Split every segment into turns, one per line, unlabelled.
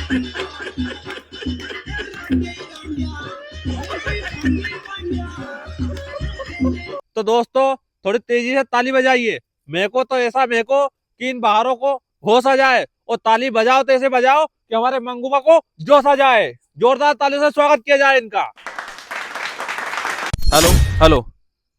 तो दोस्तों थोड़ी तेजी से ताली बजाइए। मेरे को तो ऐसा मेरे को कि इन बाहरों को होश आ जाए, और ताली बजाओ तो ऐसे बजाओ कि हमारे मंगूबा को जोश आ जाए। जोरदार तालियों से स्वागत किया जाए इनका। Hello hello.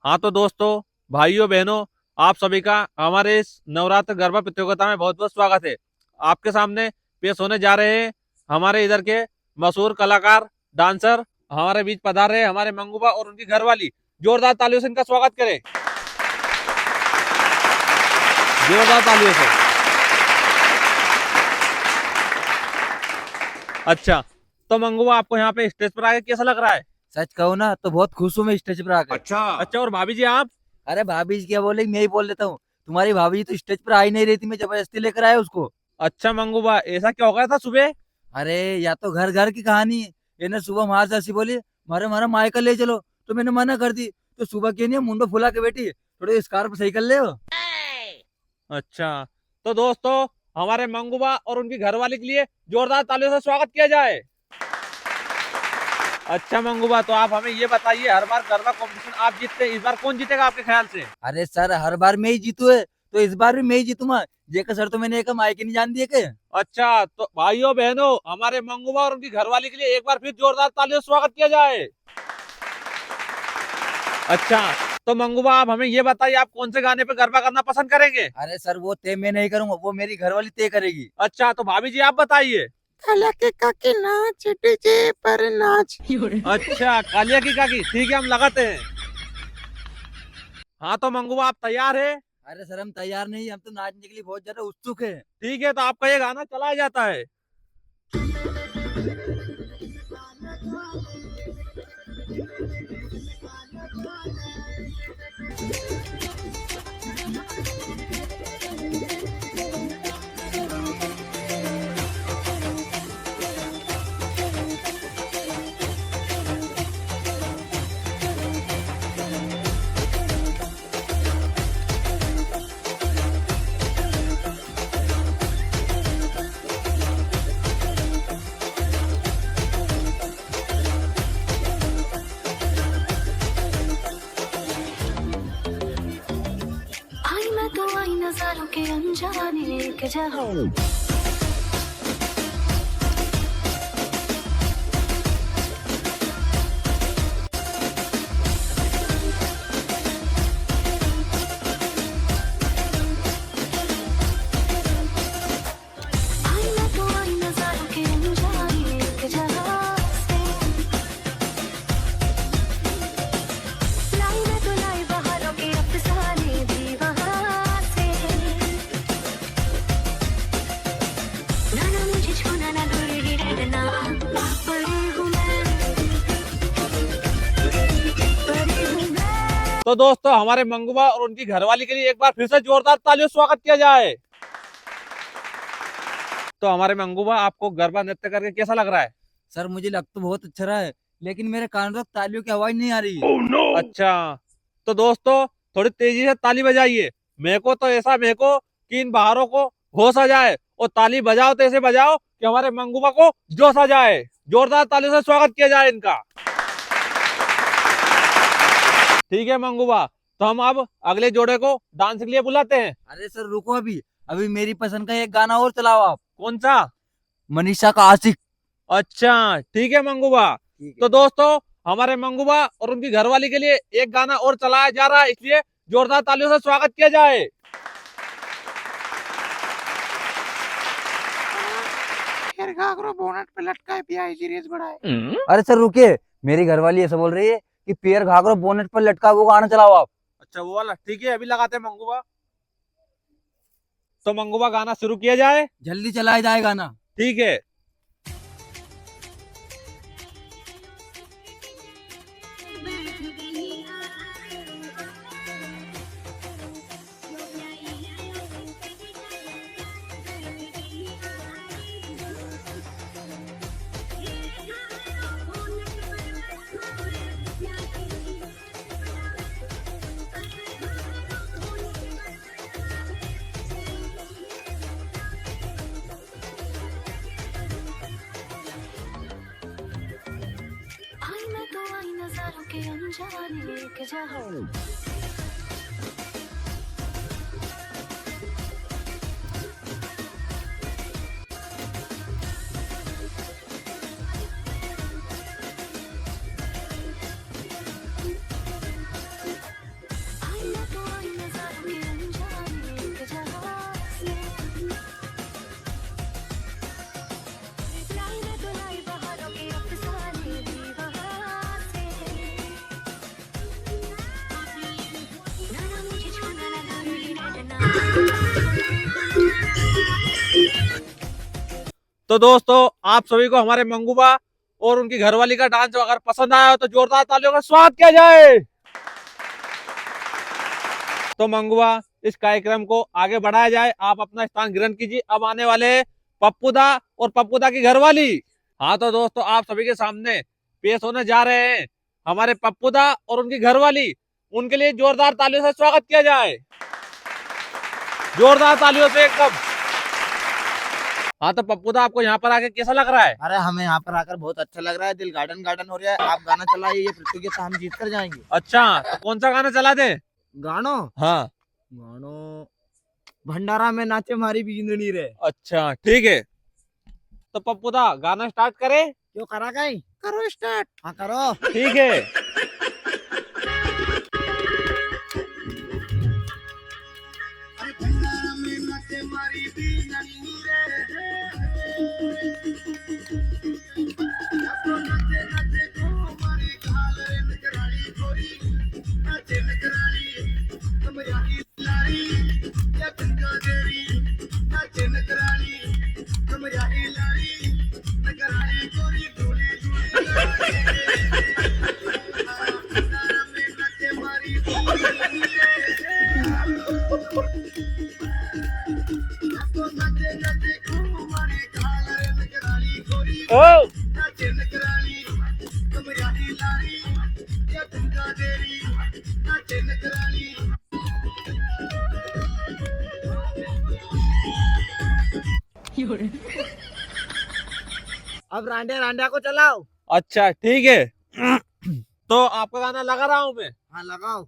हाँ तो दोस्तों, भाइयों बहनों, आप सभी का हमारे इस नवरात्र गरबा प्रतियोगिता में बहुत बहुत स्वागत है। आपके सामने पेश होने जा रहे हैं हमारे इधर के मशहूर कलाकार, डांसर हमारे बीच पधार रहे हमारे मंगूबा और उनकी घरवाली। जोरदार तालियों से इनका स्वागत करें, जोरदार तालियों से। अच्छा, तो मंगूबा आपको यहाँ पे स्टेज पर आके कैसा लग रहा है?
सच कहूँ ना तो बहुत खुश हूँ मैं स्टेज पर आकर।
अच्छा, और भाभी जी आप?
अरे भाभी जी क्या बोले, मैं ही बोल देता हूँ। तुम्हारी भाभी जी तो स्टेज पर आ ही नहीं रही थी, मैं जबरदस्ती लेकर आया उसको।
अच्छा मंगूबा, ऐसा क्या हो गया था सुबह?
अरे या तो घर घर की कहानी है। इन्हें सुबह मार से बोली मारे मारा माइकल ले चलो, तो मैंने मना कर दी। तो सुबह के नहीं मुंडो फुला के बैठी, थोड़े स्कार्फ सही कर ले हो।
अच्छा, तो दोस्तों हमारे मंगूबा और उनकी घरवाली के लिए जोरदार तालियों से स्वागत किया जाए। अच्छा मंगूबा, तो आप हमें ये बताइए, हर बार गरबा कंपटीशन आप जीतते हैं, इस बार कौन जीतेगा आपके ख्याल से?
अरे सर हर बार मैं ही जीतू है, तो इस बार भी मैं ही जीतूंगा। जेकर सर तो मैंने एक माइक नहीं जान दिए के।
अच्छा, तो भाइयों बहनों, हमारे मंगूबा और उनकी घरवाली के लिए एक बार फिर जोरदार तालियों से स्वागत किया जाए। अच्छा, तो मंगूबा आप हमें ये बताइए, आप कौन से गाने पे गरबा करना पसंद करेंगे?
अरे सर वो तय मैं नहीं करूंगा, वो मेरी घरवाली तय करेगी।
अच्छा, तो भाभी जी आप बताइए।
कालिया के काकी नाच डीजे पर नाच।
अच्छा, कालिया की काकी, ठीक है हम लगाते हैं। हाँ तो मंगूबा आप तैयार है?
अरे सर हम तैयार नहीं, हम तो नाचने के लिए बहुत ज्यादा उत्सुक है।
ठीक है, तो आपका ये गाना चलाया जाता है।
आई मैं तो आई नजारों के अनजाने एक जहां। आई मैं तो आई नजारों के अनजाने एक जहां से। लाई मैं तो लाई बहारों के अफसाने भी वहां से। ना ना मुझे छूना ना दूर ही रहना, परी हूँ मैं, परी हूँ मैं।
तो दोस्तों हमारे मंगूबा और उनकी घरवाली के लिए एक बार फिर से जोरदार तालियों से स्वागत किया जाए। तो हमारे मंगूबा, आपको गरबा नृत्य करके कैसा लग रहा है?
सर मुझे लग तो बहुत अच्छा रहा है, लेकिन मेरे कान तक तालियों की आवाज नहीं आ रही है।
Oh, no! अच्छा, तो दोस्तों थोड़ी तेजी से ताली बजाइए। मेरे को तो ऐसा मेरे को कि इन बाहरों को होश आ जाए, और ताली बजाओ तो ऐसे बजाओ कि हमारे मंगूबा को जोश आ जाए। जोरदार तालियों से स्वागत किया जाए इनका। ठीक है मंगूबा, तो हम अब अगले जोड़े को डांस के लिए बुलाते हैं।
अरे सर रुको, अभी अभी मेरी पसंद का एक गाना और चलाओ आप।
कौन सा?
मनीषा का आशिक।
अच्छा ठीक है मंगूबा। तो दोस्तों हमारे मंगूबा और उनकी घरवाली के लिए एक गाना और चलाया जा रहा है, इसलिए जोरदार तालियों से स्वागत किया जाए।
फिर घाघरो बोनट पे लटका है पियाई रेस बढ़ाए।
अरे सर रुकिए, मेरी घरवाली ऐसा बोल रही है कि पैर घाघरो बोनेट पर लटका, वो गाना चलाओ आप।
अच्छा वो वाला, ठीक है अभी लगाते हैं मंगूबा। तो मंगूबा गाना शुरू किया जाए।
जल्दी चलाया जाए गाना।
ठीक है।
जाने के जहां आईना तो आईना नजारों के अनजाने के जहां से लाई मैं तो लाई बहारों के अफसाने भी वहां से ना ना मुझे छूना ना ना ना
तो दोस्तों आप सभी को हमारे मंगूबा और उनकी घरवाली का डांस अगर पसंद आया हो तो जोरदार तालियों का स्वागत किया जाए। तो मंगूबा इस कार्यक्रम को आगे बढ़ाया जाए, आप अपना स्थान ग्रहण कीजिए। अब आने वाले पप्पूदा और पप्पूदा की घरवाली। हाँ तो दोस्तों आप सभी के सामने पेश होने जा रहे हैं हमारे पप्पूदा और उनकी घरवाली। उनके लिए जोरदार तालियों से स्वागत किया जाए, जोरदार तालियों से एकदम। हाँ तो पप्पूदा आपको यहाँ पर आके कैसा लग रहा है?
अरे हमें यहाँ पर आकर बहुत अच्छा लग रहा है, दिल गार्डन गार्डन हो रहा है। आप गाना चलाइए, ये प्रतियोगिता हम जीत कर जाएंगे।
अच्छा तो कौन सा गाना चला दे?
गानो
हाँ
गानो भंडारा में नाचे हमारी बिजली रे।
अच्छा ठीक है, तो पप्पूदा गाना स्टार्ट करे?
क्यों करा गई?
करो स्टार्ट।
हाँ करो।
ठीक है। ओ
अब रांडिया रांडिया को चलाओ।
अच्छा ठीक है। तो आपका गाना लगा रहा हूँ मैं।
हाँ लगाओ।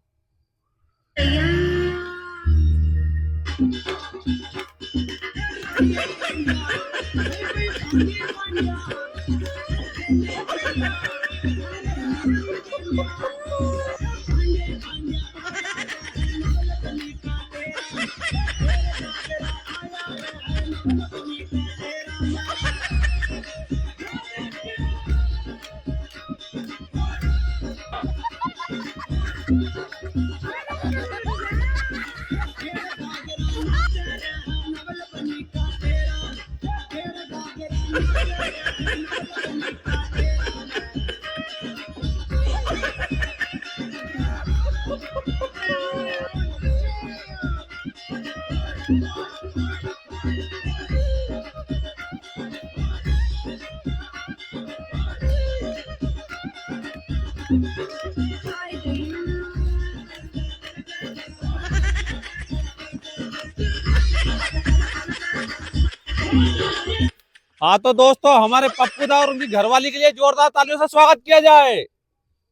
हाँ तो दोस्तों हमारे पप्पूदा और उनकी घरवाली के लिए जोरदार तालियों से स्वागत किया जाए।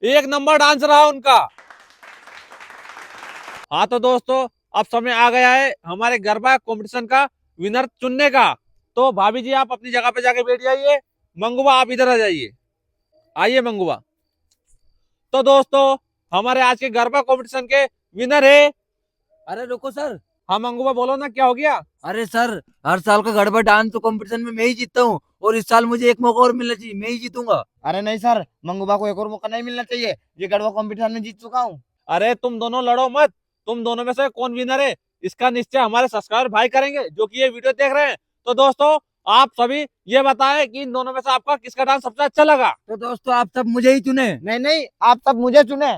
एक नंबर डांस रहा उनका। हाँ तो दोस्तों अब समय आ गया है हमारे गरबा कंपटीशन का विनर चुनने का। तो भाभी जी आप अपनी जगह पे जाके बैठ जाइए। मंगूबा आप इधर आ जाइए, आइए मंगूबा। तो दोस्तों हमारे आज के गरबा कंपटीशन के विनर है।
अरे रुको सर।
हाँ मंगूबा बोलो ना क्या हो गया?
अरे सर हर साल का गरबा डांस तो कंपटीशन में मैं ही जीतता हूँ और इस साल मुझे एक मौका और मिलना चाहिए, मैं ही जीतूंगा।
अरे नहीं सर, मंगूबा को एक और मौका नहीं मिलना चाहिए, ये गढ़वा कंपटीशन में जीत चुका हूँ।
अरे तुम दोनों लड़ो मत, तुम दोनों में से कौन विनर है इसका निश्चय हमारे सब्सक्राइबर भाई करेंगे जो कि ये वीडियो देख रहे हैं। तो दोस्तों आप सभी ये बताएं कि इन दोनों में से आपका किसका डांस सबसे अच्छा लगा।
तो दोस्तों आप सब मुझे ही चुने।
नहीं नहीं, आप सब मुझे चुने।